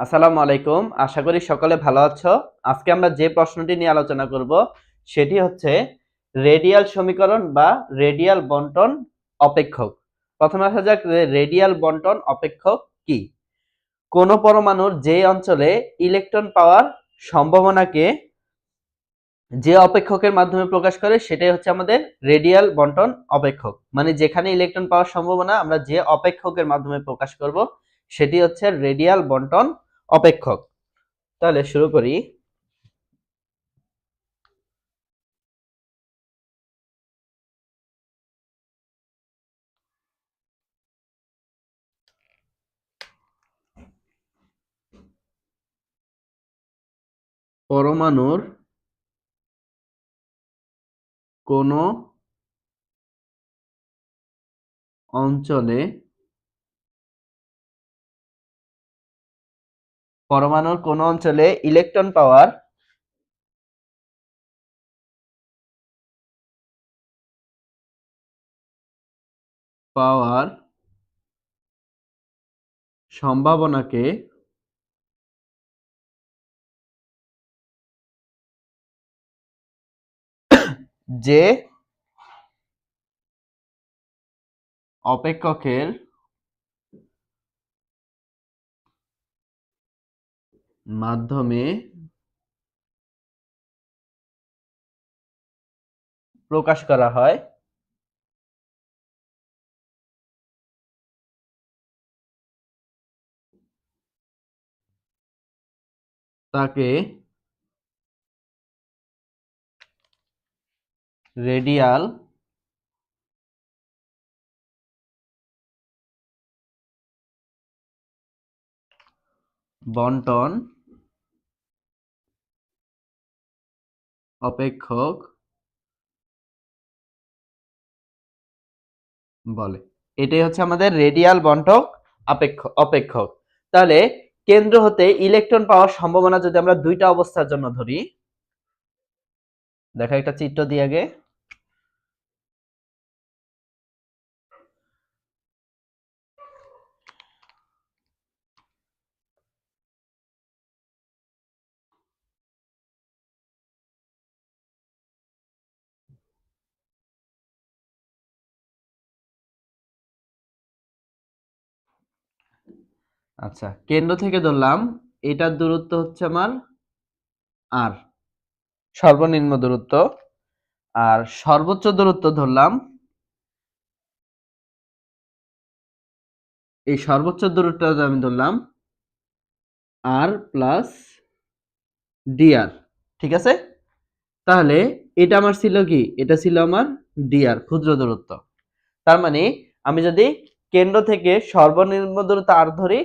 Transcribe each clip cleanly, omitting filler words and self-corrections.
আসসালামু আলাইকুম। আশা করি সকলে ভালো আছো। আজকে আমরা যে প্রশ্নটি নিয়ে আলোচনা করব সেটি হচ্ছে রেডিয়াল সমীকরণ বা রেডিয়াল বন্টন অপেক্ষক। প্রথমে আসা যাক রেডিয়াল বন্টন অপেক্ষক কি? কোন পরমাণুর যে অঞ্চলে ইলেকট্রন পাওয়ার সম্ভাবনাকে যে অপেক্ষকের মাধ্যমে প্রকাশ করে সেটাই হচ্ছে আমাদের রেডিয়াল বন্টন অপেক্ষক। মানে যেখানে ইলেকট্রন পাওয়ার সম্ভাবনা আমরা যে অপেক্ষকের মাধ্যমে প্রকাশ করব সেটি হচ্ছে রেডিয়াল বন্টন অপেক্ষক। তাহলে শুরু করি। পরমাণুর কোন অঞ্চলে ইলেকট্রন পাওয়ার সম্ভাবনাকে যে অপেক্ষকের মাধ্যমে প্রকাশ করা হয় তাকে রেডিয়াল বন্টন অপেক্ষক বলে। এটাই হচ্ছে আমাদের রেডিয়াল বন্টক অপেক্ষক। তাহলে কেন্দ্র হতে ইলেকট্রন পাওয়ার সম্ভাবনা যদি আমরা দুইটা অবস্থার জন্য ধরি, দেখা একটা চিত্র দিয়ে আগে। আচ্ছা, কেন্দ্র থেকে ধরলাম এটার দূরত্ব হচ্ছে আমার আর, সর্বনিম্ন দূরত্ব। আর সর্বোচ্চ দূরত্ব ধরলাম, এই সর্বোচ্চ দূরত্বটা আমি ধরলাম আর প্লাস ডিআর। ঠিক আছে? তাহলে এটা আমার ছিল কি? এটা ছিল আমার ডিআর, ক্ষুদ্র দূরত্ব। তার মানে আমি যদি কেন্দ্র থেকে সর্বনিম্ন দূরত্ব আর ধরি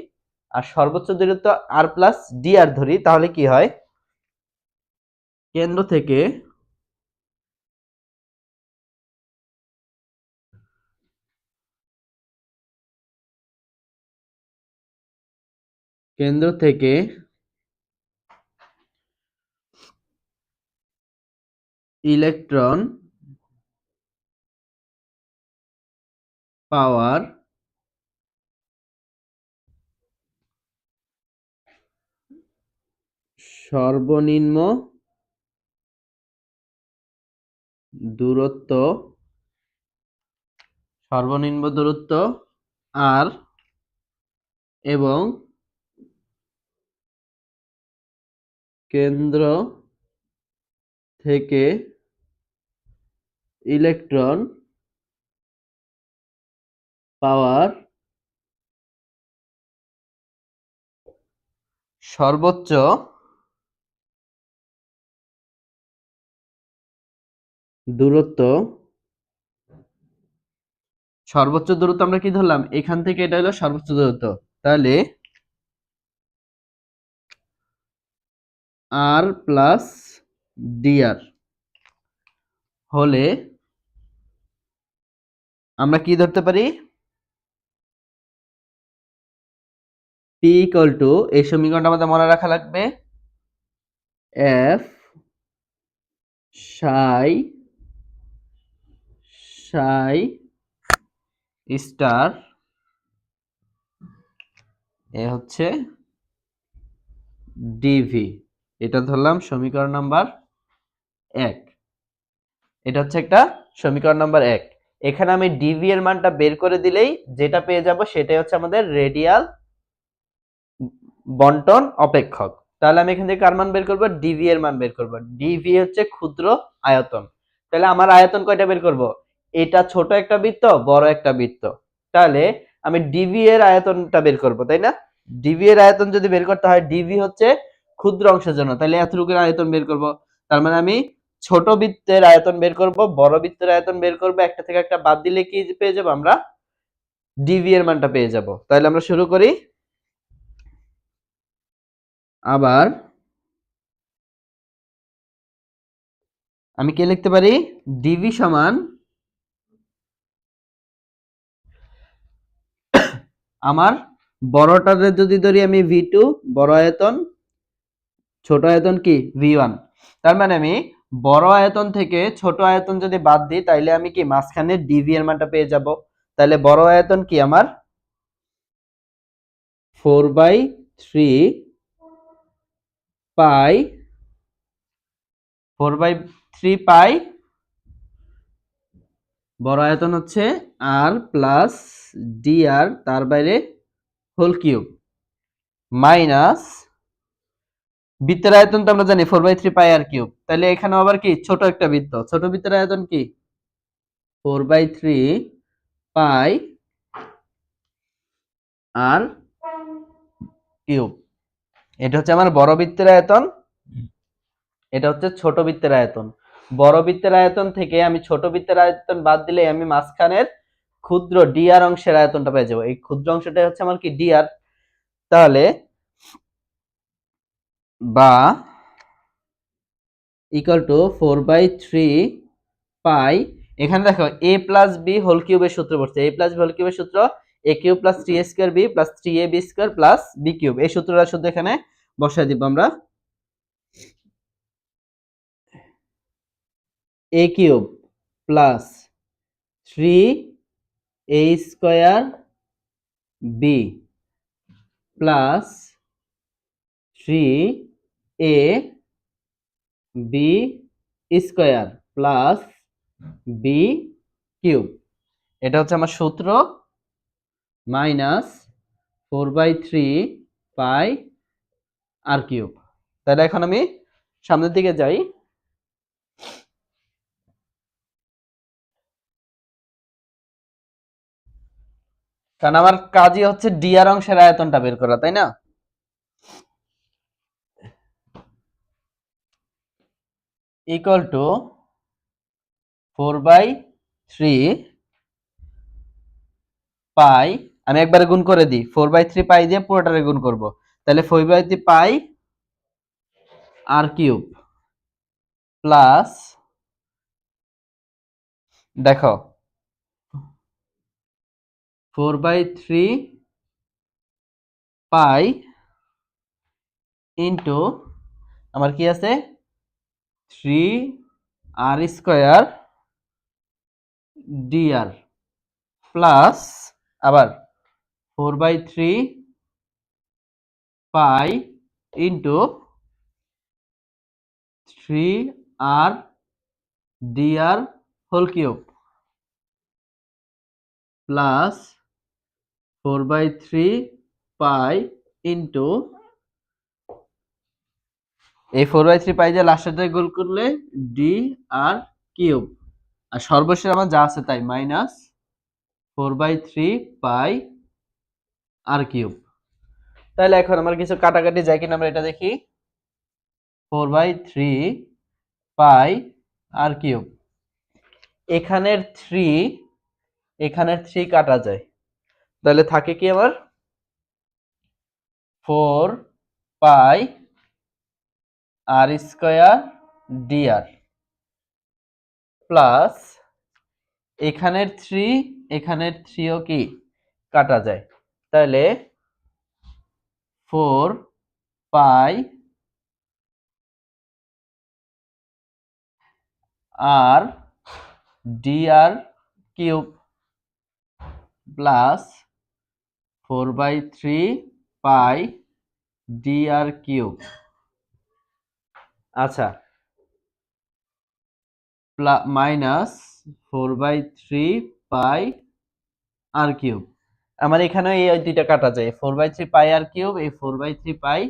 আর সর্বোচ্চ দূরত্ব আর প্লাস ডিআর ধরি, তাহলে কি হয়? কেন্দ্র থেকে কেন্দ্র থেকে ইলেকট্রন পাওয়ার সর্বনিম্ন দূরত্ব আর এবং কেন্দ্র থেকে ইলেকট্রন পাওয়ার সর্বোচ্চ দূরত্ব আমরা কি ধরলাম? এখান থেকে এটা হলো সর্বোচ্চ দূরত্ব। তাহলে আর প্লাস ডিআর হলে আমরা কি ধরতে পারি? পি ইকুয়াল টু, এই সমীকরণটা আমাদের মনে রাখা লাগবে, এফ সাই স্টার এ হচ্ছে ডিভি, এটা ধরলাম সমীকরণ নাম্বার 1। এটা হচ্ছে একটা সমীকরণ নাম্বার 1। এখানে আমি ডিভি এর মানটা বের করে দিলেই যেটা পেয়ে যাব সেটাই হচ্ছে আমাদের রেডিয়াল বন্টন অপেক্ষক। তাহলে আমি এখান থেকে কার মান বের করব? ডিভি এর মান বের করব। ডিভি হচ্ছে ক্ষুদ্র আয়তন। তাহলে আমার আয়তন কয়টা বের করব? এটা ছোট একটা বৃত্ত, বড় একটা বৃত্ত। তাহলে আমি ডিভি এর আয়তনটা বের করব, তাই না? ডিভি এর আয়তন যদি বের করতে হয়, ডিভি হচ্ছে ক্ষুদ্র অংশের জন্য, তাহলে এতটুকুর আয়তন বের করব। তার মানে আমি ছোট বৃত্তের আয়তন বের করব, বড় বৃত্তের আয়তন বের করব, একটা থেকে একটা বাদ দিলে কি পেয়ে যাব? আমরা ডিভি এর মানটা পেয়ে যাব। তাহলে আমরা শুরু করি। আবার আমি কি লিখতে পারি? ডিভি সমান আমার বড়টারে যদি ধরি আমি ভি2, বড় আয়তন, ছোট আয়তন কি ভি1। তার মানে আমি বড় আয়তন থেকে ছোট আয়তন যদি বাদ দিই তাইলে আমি কি মাঝখানে ডিভি এর মানটা পেয়ে যাব। তাহলে বড় আয়তন কি আমার 4/3 পাই, 4/3 পাই, বড় আয়তন হচ্ছে আর প্লাস ডি আর, তার বাইরে হোল কিউব, মাইনাস বৃত্তের আয়তন তো আমরা জানি 4/3 পাই আর কিউব। তাহলে এখানে আবার কি ছোট একটা বৃত্ত, ছোট বৃত্তের আয়তন কি 4/3 পাই আর কিউব। এটা হচ্ছে আমার বড় বৃত্তের আয়তন, এটা হচ্ছে ছোট বৃত্তের আয়তন। বড় বৃত্তের আয়তন থেকে আমি ছোট বৃত্তের আয়তন বাদ দিলে আমি মাঝখানের ক্ষুদ্র ডিআর অংশের আয়তনটা পেয়ে যাবো। এই ক্ষুদ্র অংশটা হচ্ছে আমার কি ডিআর। তাহলে বা ইকুয়াল টু 4/3 পাই, এখানে দেখো a প্লাস বি হোল কিউবের সূত্র পড়ছে। a প্লাস বি হোল কিউবের সূত্র a cube plus 3a square B plus 3ab square plus b cube. এই সূত্রটা শুধু এখানে বসায় দিব আমরা। a cube plus 3a square b plus 3a b square plus b cube. এটা হচ্ছে আমার সূত্র, মাইনাস 4/3 পাই আর কিউব। তাহলে এখন আমি সামনের দিকে যাই। কারণ আমার কাজই হচ্ছে ডিআর অংশের আয়তনটা বের করা, তাই না? ইকুয়াল টু 4/3 পাই, আমি একবারে গুণ করে দিই, 4/3 পাই দিয়ে পুরোটারে গুণ করব। তাহলে 4/3 পাই আর কিউব প্লাস, দেখো 4/3 পাই ইন্টু আমার কি আছে 3r স্কয়ার dr প্লাস আবার 4/3 pi into 3r dr whole cube plus 4/3 pi into এই 4/3 পাই দিয়ে লাস্টেরটা গুণ করলে ডি আর কিউব, আর সর্বশেষ আমার যা আছে তাই, মাইনাস 4/3 পাই আর কিউব। তাহলে এখন আমার কিছু কাটাকাটি যায় কিনা আমরা এটা দেখি। 4/3 পাই আর কিউব, এখানের 3 এখানের 3 কাটা যায়, তাহলে থাকে কি আমার 4 পাই আর স্কয়ার ডিআর প্লাস এখানের 3 এখানের 3ও কি কাটা যায়, তাহলে 4 পাই আর ডিআর কিউব প্লাস 4/3 পাই dr কিউব, আচ্ছা, মাইনাস 4/3 পাই আর কিউব। আমার এখানে এই দুইটা কাটা যায়, 4/3 পাই আর কিউব, এই 4/3 পাই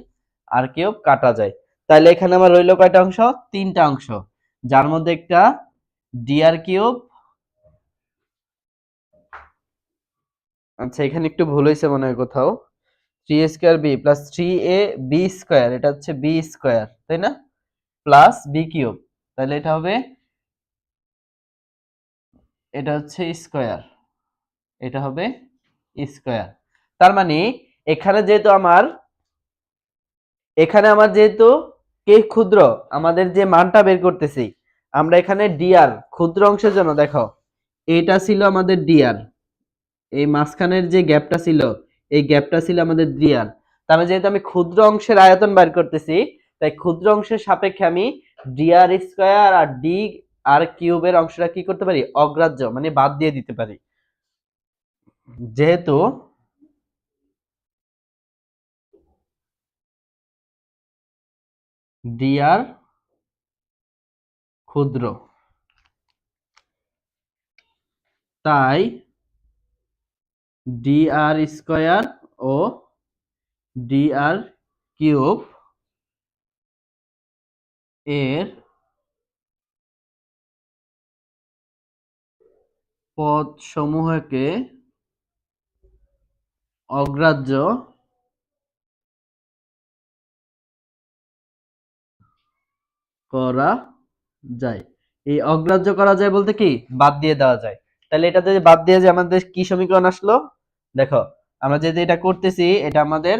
আর কিউব কাটা যায়। তাহলে এখানে আমার রইল কয়টা অংশ? তিনটা অংশ, যার মধ্যে একটা dr কিউব, আচ্ছা এখানে একটু ভুল হয়েছে মনে হয় কোথাও, 3a² b plus 3ab square, এটা হচ্ছে b স্কয়ার তাই না, প্লাস b কিউব, তাহলে এটা হবে, এটা হচ্ছে স্কয়ার, এটা হবে স্কয়ার। তার মানে এখানে যেহেতু আমার, যেহেতু কে ক্ষুদ্র, আমাদের যে মানটা বের করতেছি আমরা এখানে dr ক্ষুদ্র অংশের জন্য, দেখো এটা ছিল আমাদের dr, এই মাঝখানের যে গ্যাপটা ছিল এই গ্যাপটা ছিল আমাদের dr। তার মানে যেহেতু আমি ক্ষুদ্র অংশের আয়তন বের করতেছি, তাই ক্ষুদ্র অংশের সাপেক্ষে আমি dr স্কয়ার আর dr কিউবের অংশটা কি করতে পারি? অগ্রাহ্য, মানে বাদ দিয়ে দিতে পারি। যেহেতু dr ক্ষুদ্র, তাই dr স্কয়ার ও dr কিউব এর পদ সমূহকে অগ্রাহ্য করা যায়। এই অগ্রাহ্য করা যায় বলতে কি? বাদ দিয়ে দেওয়া যায়। তাহলে এটা যদি বাদ দিয়ে যায় আমাদের কি সমীকরণ আসলো? দেখো, আমরা যেহেতু এটা করতেছি, এটা আমাদের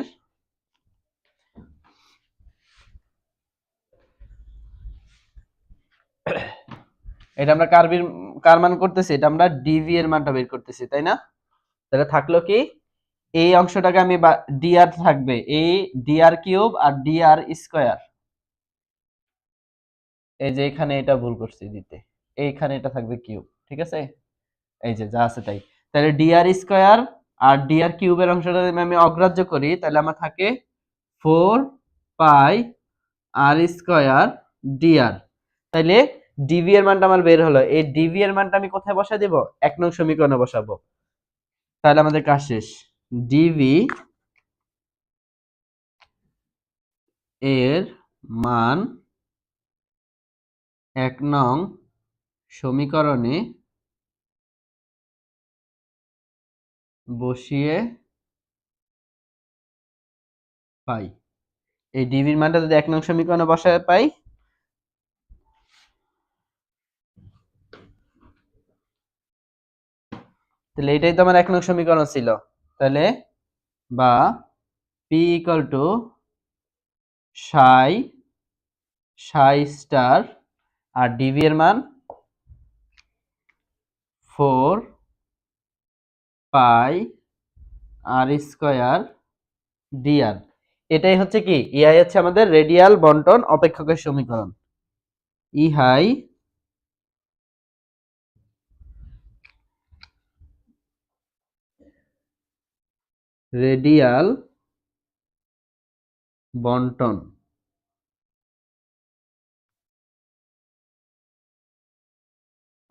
এটা আমরা কার মান করতেছি? এটা আমরা ডিভি এর মানটা বের করতেছি, তাই না? তাহলে থাকলো কি? এই অংশটাকে আমি dr থাকবে, এই dr কিউব আর dr স্কয়ার, এই যে এখানে এটা ভুল করছি দিতে, এইখানে এটা থাকবে কিউব, ঠিক আছে? এই যে যা আছে তাই। তাহলে dr স্কয়ার আর dr কিউবের অংশটা যদি আমি অগ্রাহ্য করি, তাহলে আমার থাকে 4 পাই আর স্কয়ার dr। তাইলে dv এর মানটা আমার বের হলো, এই dv এর মানটা আমি কোথায় বসায় দেব? 1 নং সমীকরণে বসাবো। তাহলে আমাদের কাজ শেষ। dv এর মান 1 নং সমীকরণে বসিয়ে পাই। এই ডিভির মানটা যদি 1 নং সমীকরণে বসায় পাই, তাহলে এটাই তো আমার 1 নং সমীকরণ ছিল। তাহলে বা p equal to psi star আর ডিভি এর মান 4 পাই আর স্কয়ার dr। এটাই হচ্ছে কি? ইহাই হচ্ছে আমাদের রেডিয়াল বন্টন অপেক্ষকের সমীকরণ। ইহাই রেডিয়াল বন্টন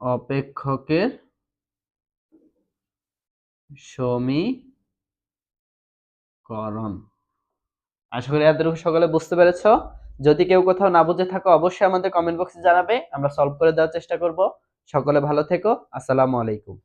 অপেক্ষকের সমীকরণ। আশা করি এতটুকু সকলে বুঝতে পেরেছো। যদি কেউ কোথাও না বুঝে থাকো, অবশ্যই আমাদের কমেন্ট বক্সে জানাবে, আমরা সলভ করে দেওয়ার চেষ্টা করব। সকলে ভালো থেকো। আসসালামু আলাইকুম।